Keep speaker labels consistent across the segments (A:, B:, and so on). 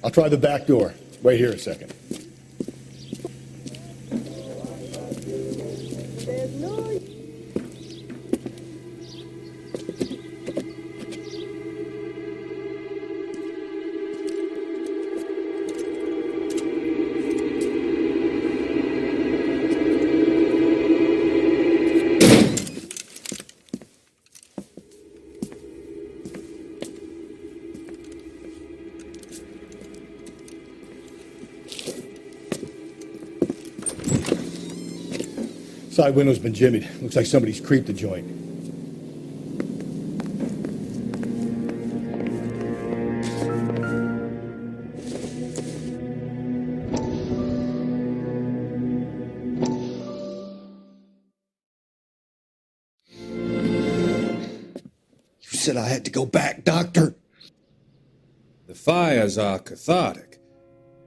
A: I'll try the back door. Wait here a second. Side window's been jimmied. Looks like somebody's creeped the joint. You said I had to go back, Doctor.
B: The fires are cathartic.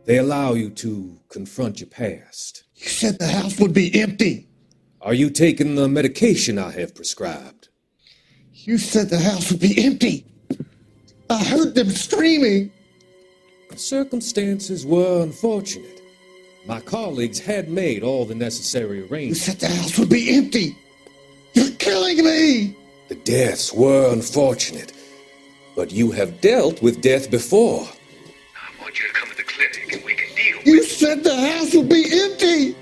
B: They allow you to confront your past.
A: You said the house would be empty.
B: Are you taking the medication I have prescribed?
A: You said the house would be empty. I heard them screaming.
B: The circumstances were unfortunate. My colleagues had made all the necessary
A: You
B: arrangements.
A: said the house would be empty. You're killing me.
B: The deaths were unfortunate, but you have dealt with death before. I want you to come to the clinic and we can deal with it.
A: You said the house would be empty.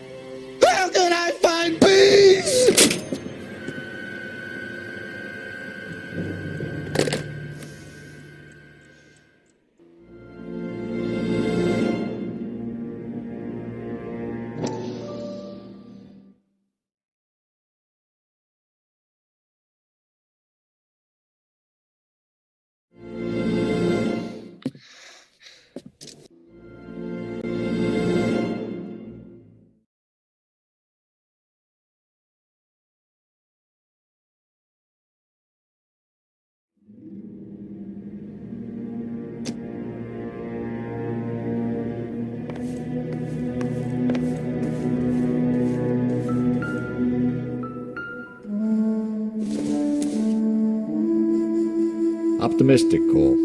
A: How can I find peace?
C: Optimistic, Cole.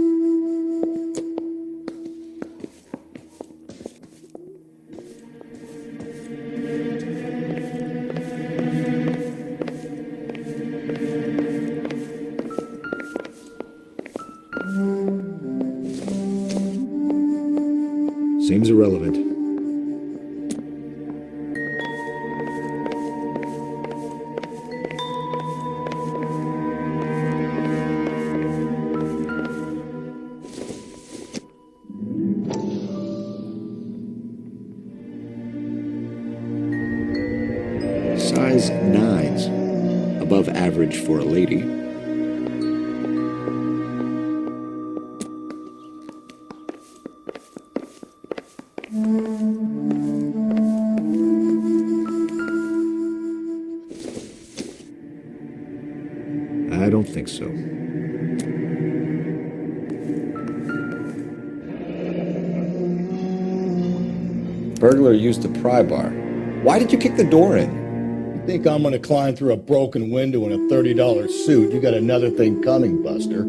C: Seems irrelevant. Size 9s. Above average for a lady. I don't think so.
D: Burglar used the pry bar. Why did you kick the door in?
A: You think I'm gonna climb through a broken window in a $30 suit? You got another thing coming, Buster.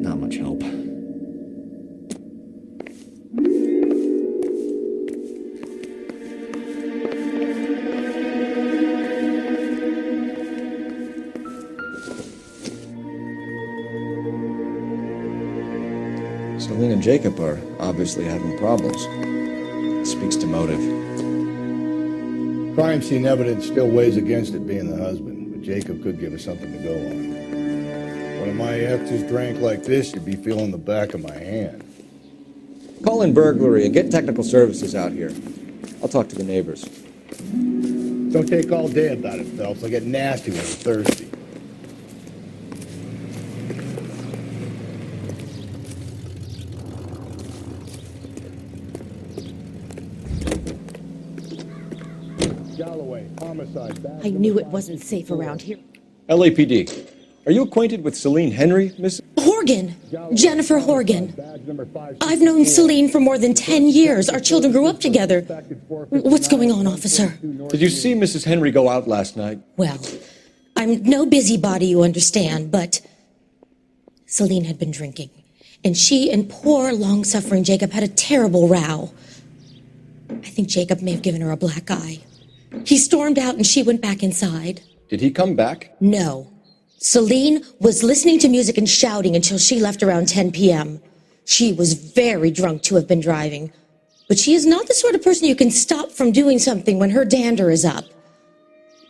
C: Not much help.
D: Celine and Jacob are obviously having problems. Speaks to motive.
A: Crime scene evidence still weighs against it being the husband, but Jacob could give us something to go on. One of my exes drank like this, you'd be feeling the back of my hand.
D: Call in burglary and get technical services out here. I'll talk to the neighbors.
A: Don't take all day about it, Phelps. I get nasty when I'm thirsty. Galloway, homicide.
E: I knew it wasn't safe around here.
D: LAPD. Are you acquainted with Celine Henry, Miss?
E: Horgan! Jennifer Horgan. I've known Celine for more than 10 years. Our children grew up together. What's going on, officer?
D: Did you see Mrs. Henry go out last night?
E: Well, I'm no busybody, you understand, but Celine had been drinking. And she and poor, long-suffering Jacob had a terrible row. I think Jacob may have given her a black eye. He stormed out and she went back inside.
D: Did he come back?
E: No. Celine was listening to music and shouting until she left around 10 p.m. She was very drunk to have been driving. But she is not the sort of person you can stop from doing something when her dander is up.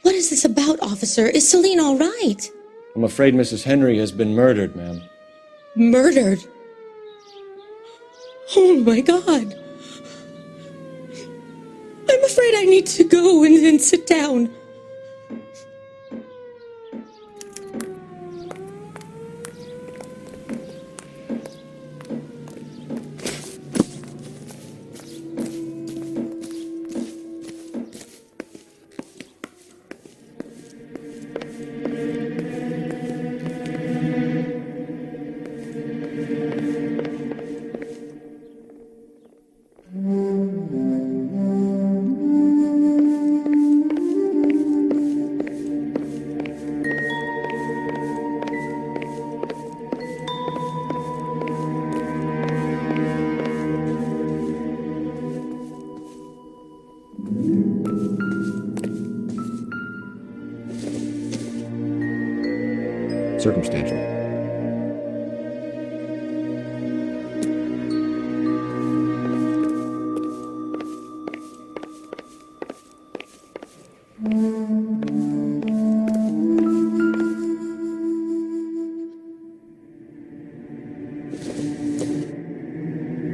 E: What is this about, officer? Is Celine all right?
D: I'm afraid Mrs. Henry has been murdered, ma'am.
E: Murdered? Oh, my God. I'm afraid I need to go and sit down.
C: Circumstantial.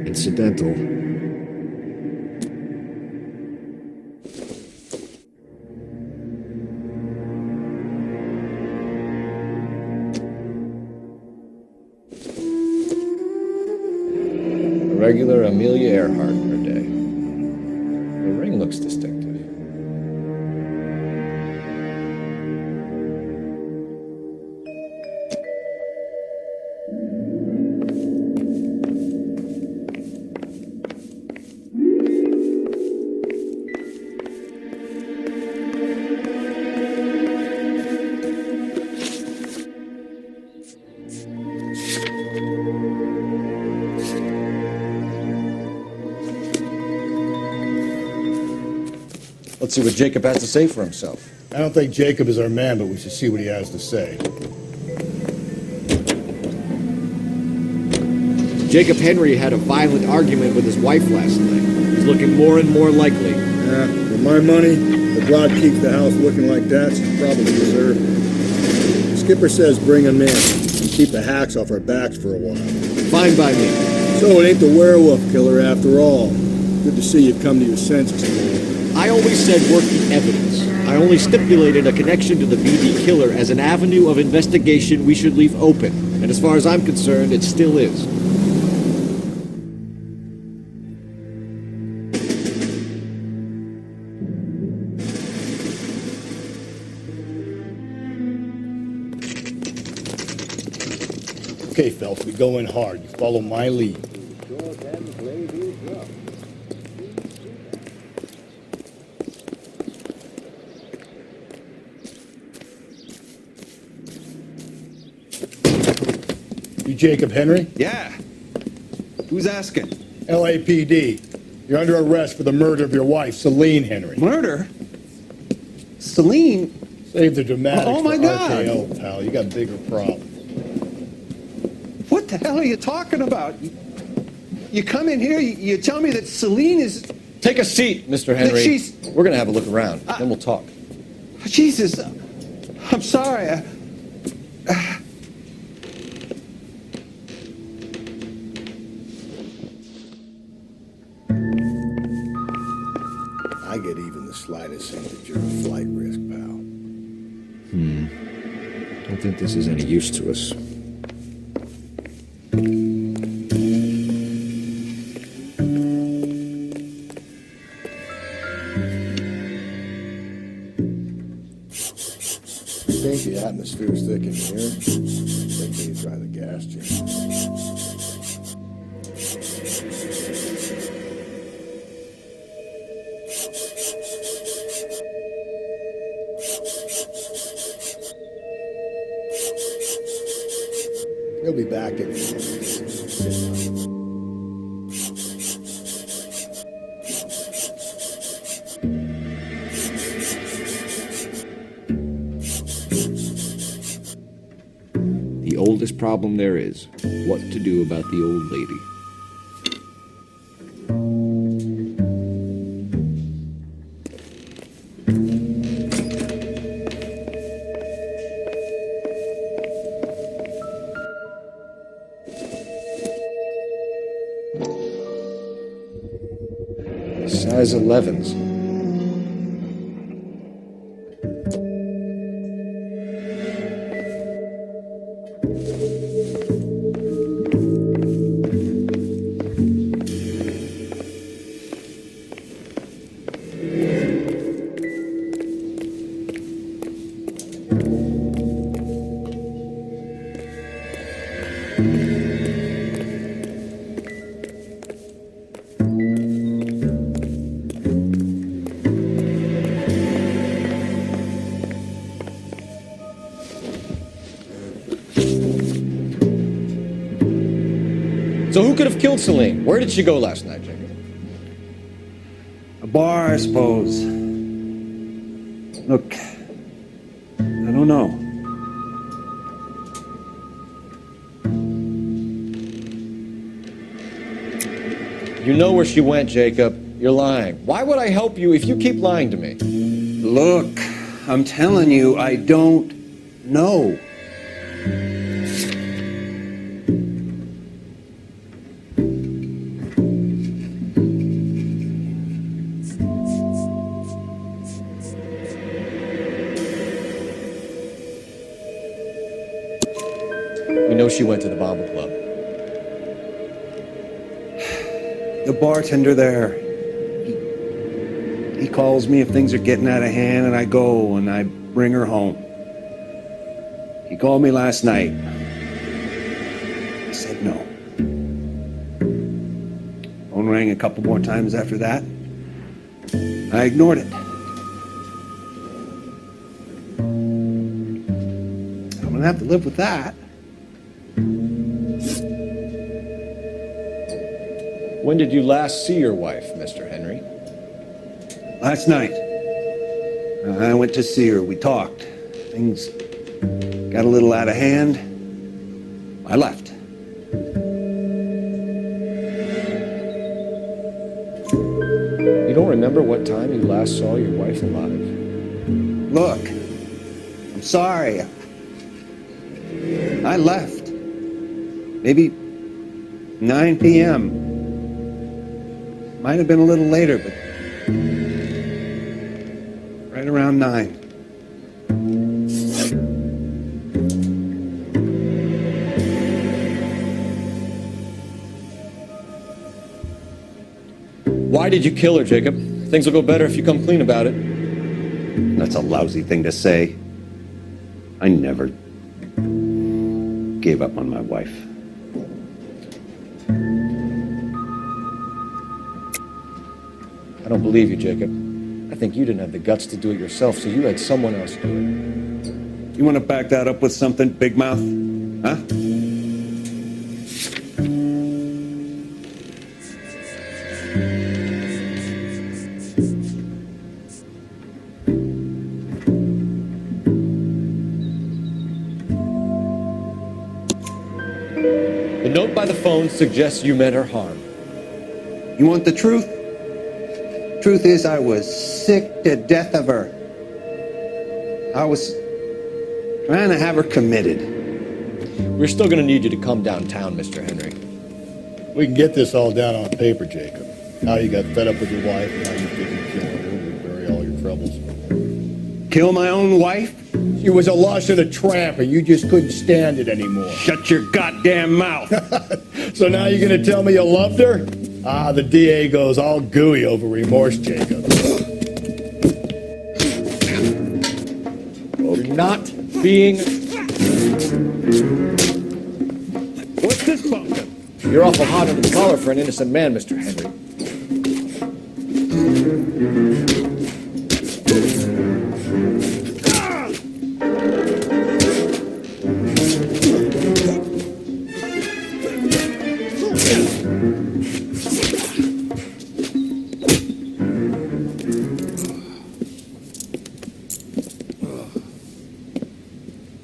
C: Incidental.
D: Regular Amelia Earhart in her day. The ring looks distinctive. Let's see what Jacob has to say for himself.
A: I don't think Jacob is our man, but we should see what he has to say.
C: Jacob Henry had a violent argument with his wife last night. He's looking more and more likely.
A: For my money, the broad keeps the house looking like that, she's probably deserved it. Skipper says bring him in and keep the hacks off our backs for a while.
C: Fine by me.
A: So it ain't the werewolf killer after all. Good to see you've come to your senses.
C: I always said work the evidence. I only stipulated a connection to the BD killer as an avenue of investigation we should leave open. And as far as I'm concerned, it still is.
A: Okay, Phelps, we go in hard. You follow my lead. You Jacob Henry?
F: Yeah. Who's asking?
A: LAPD. You're under arrest for the murder of your wife, Celine Henry.
F: Murder? Celine?
A: Save the dramatics
F: Oh, my
A: for
F: God.
A: RKO, pal. You got bigger problems.
F: What the hell are you talking about? You come in here, you tell me that Celine is...
D: Take a seat, Mr. Henry.
F: she's-
D: We're gonna have a look around, then we'll talk.
F: Jesus, I'm sorry.
A: I get even the slightest hint that you're a flight risk, pal.
C: Don't think this is any use to us.
A: You think the atmosphere's thick in here? Wait till you try the gas chamber. He'll be back in a minute. Sit down.
C: The oldest problem there is, what to do about the old lady.
D: Size 11s. So who could have killed Celine? Where did she go last night, Jacob?
F: A bar, I suppose. Look, I don't know.
D: You know where she went, Jacob. You're lying. Why would I help you if you keep lying to me?
F: Look, I'm telling you, I don't know.
D: You know she went to the Bomber Club.
F: The bartender there, he calls me if things are getting out of hand, and I go and I bring her home. He called me last night. I said no. Phone rang a couple more times after that. I ignored it. I'm gonna have to live with that.
D: When did you last see your wife, Mr. Henry?
F: Last night, I went to see her. We talked. Things got a little out of hand. I left.
D: You don't remember what time you last saw your wife alive?
F: Look, I'm sorry. I left. Maybe 9 p.m. Might have been a little later, but right around 9.
D: Why did you kill her, Jacob? Things will go better if you come clean about it.
F: That's a lousy thing to say. I never gave up on my wife.
D: I don't believe you, Jacob. I think you didn't have the guts to do it yourself, so you had someone else do it.
F: You want to back that up with something, Big Mouth? Huh?
D: The note by the phone suggests you meant her harm.
F: You want the truth? Truth is, I was sick to death of her. I was trying to have her committed.
D: We're still gonna need you to come downtown, Mr. Henry.
A: We can get this all down on paper, Jacob. Now you got fed up with your wife, and now you figure killing her would bury all your troubles.
F: Kill my own wife?
A: She was a lush and a tramp, and you just couldn't stand it anymore.
F: Shut your goddamn mouth.
A: So now you're gonna tell me you loved her? Ah, the DA goes all gooey over remorse, Jacob.
C: You're not being...
F: What's this bunkum?
C: You're awful hot under the collar for an innocent man, Mr. Henry.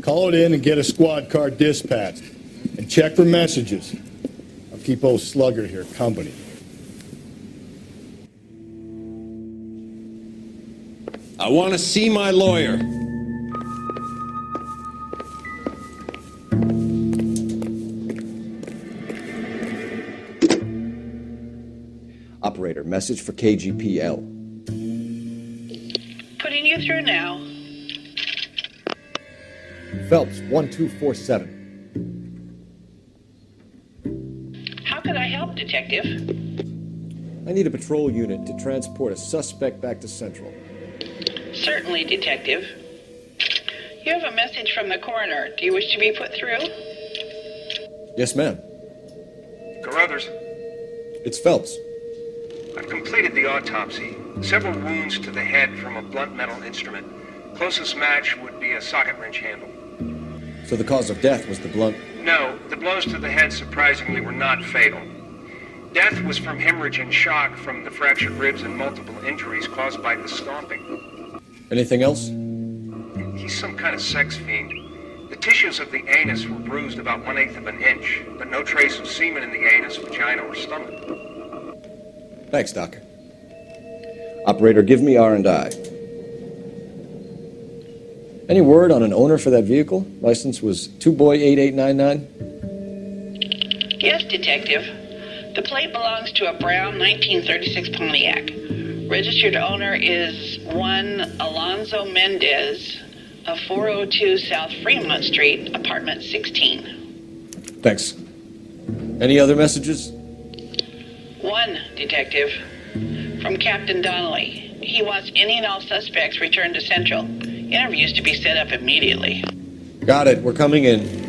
A: Call it in and get a squad car dispatched. And check for messages. I'll keep old Slugger here company.
B: I want to see my lawyer.
C: Operator, message for KGPL.
G: Putting you through now.
C: Phelps, 1247.
G: How could I help, Detective?
C: I need a patrol unit to transport a suspect back to Central.
G: Certainly, Detective. You have a message from the coroner. Do you wish to be put through?
C: Yes, ma'am.
H: Carruthers,
C: It's Phelps.
H: I've completed the autopsy. Several wounds to the head from a blunt metal instrument. Closest match would be a socket wrench handle.
C: So the cause of death was the blunt...
H: No, the blows to the head surprisingly were not fatal. Death was from hemorrhage and shock from the fractured ribs and multiple injuries caused by the stomping.
C: Anything else?
H: He's some kind of sex fiend. The tissues of the anus were bruised about 1/8 of an inch, but no trace of semen in the anus, vagina, or stomach.
C: Thanks, Doctor. Operator, give me R&I. Any word on an owner for that vehicle? License was 2boy8899.
G: Yes, Detective. The plate belongs to a brown 1936 Pontiac. Registered owner is one Alonzo Mendez of 402 South Fremont Street, apartment 16.
C: Thanks. Any other messages?
G: One, Detective. From Captain Donnelly. He wants any and all suspects returned to Central. Interviews to be set up immediately.
C: Got it. We're coming in.